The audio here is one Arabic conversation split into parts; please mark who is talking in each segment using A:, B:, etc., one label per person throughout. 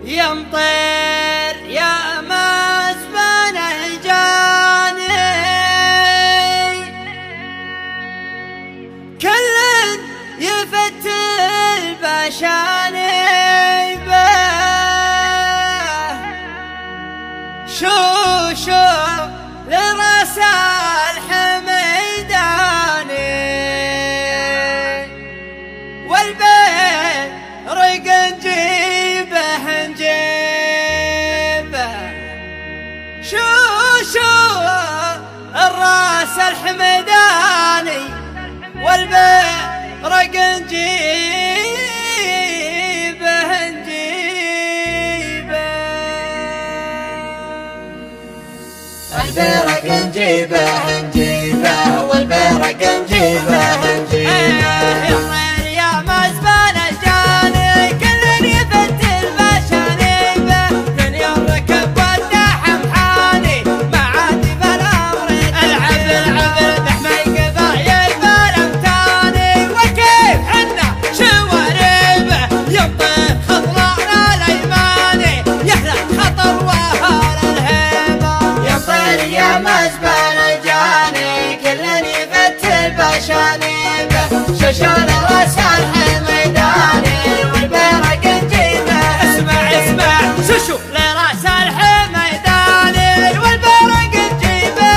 A: يا مطير يا مسبن الجاني كل يفتل بشاني شو لراس الحميداني والبيت رق نجيبه شو الراس الحميداني والبيت رق نجيبه
B: البرق نجيبه والبرق نجيبه
A: يا مزبان الجاني كل يفتل بشانيبه من يركب والدحم حاني ما عاد بالامر العب دحمي قضايب الامتاني وكيف حنا شواربه يمطر خضراء الايماني يحلى خطر وهار الهيبه
B: يا مزبان الجاني كل يفتل بشانيبه ششون راس الحميداني والبرق نجيبه
A: اسمع شو لراس الحميداني والبرق نجيبه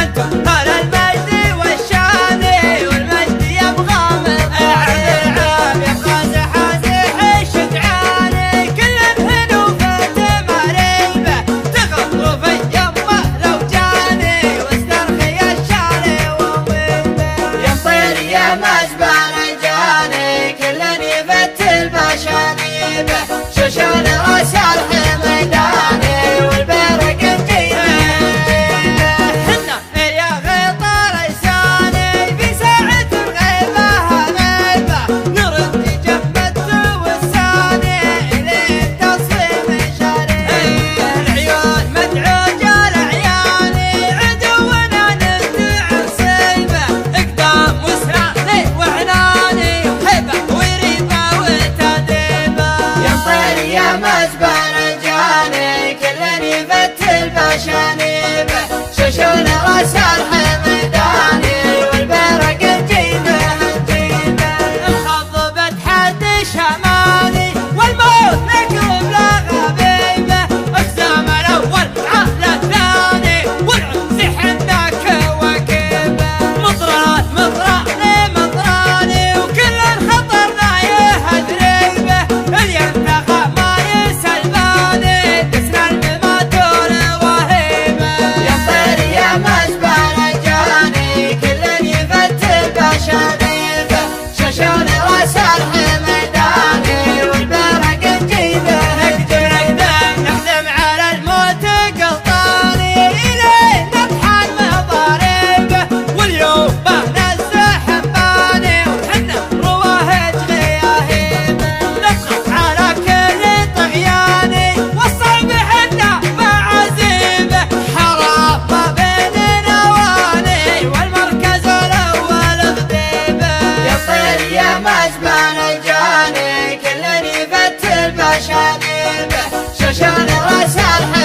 A: انتم اهل المجد والشاني والمجد يبغى من العب يبغى زحازح الشجعاني كل بهدوفه مريبه تغطرف يمه لو جاني واسترخي الشاري وميبه
B: يا مزبان الجاني كل يفتل بشانيبه ششون راس الحميداني والبرق نجيبه
A: حنا يا غيطان لساني في ساعة الغيبة غيبة نرد جمت والساني إلين تصفيم شاري العيون مدعوجة لعياني عدونا نفتع صيبة اقدام وسراني وعناني وهيبة وريبة وتديبة
B: يا مزبان الجاني كل يفتل بشانيبه ششون راس الحميداني والبرق نجيبه
A: الخض بتحد شمالي والموت نقلب له غبيبه اقسام الاول على الثاني والعنف حنا كواكبه مطراني وكل الخطر لا يهدريبه الينتقى ما يسلباني دسنا الممات والوهيبه
B: يا مزبان الجاني كل يفتل بشانيبه ششون راس الحميداني والبرق نجيبه
A: نقدم على الموت قلطاني إليه نطحن مضاربه واليوم بنزح باني وحنا رواهج غياهيبه نسقط على كل طغياني والصعب حنا معازيبه حرام ما بين نواني والمركز الاول غديبه
B: يا مزبان الجاني كل يفتل بشانيبه ششون راس الحميداني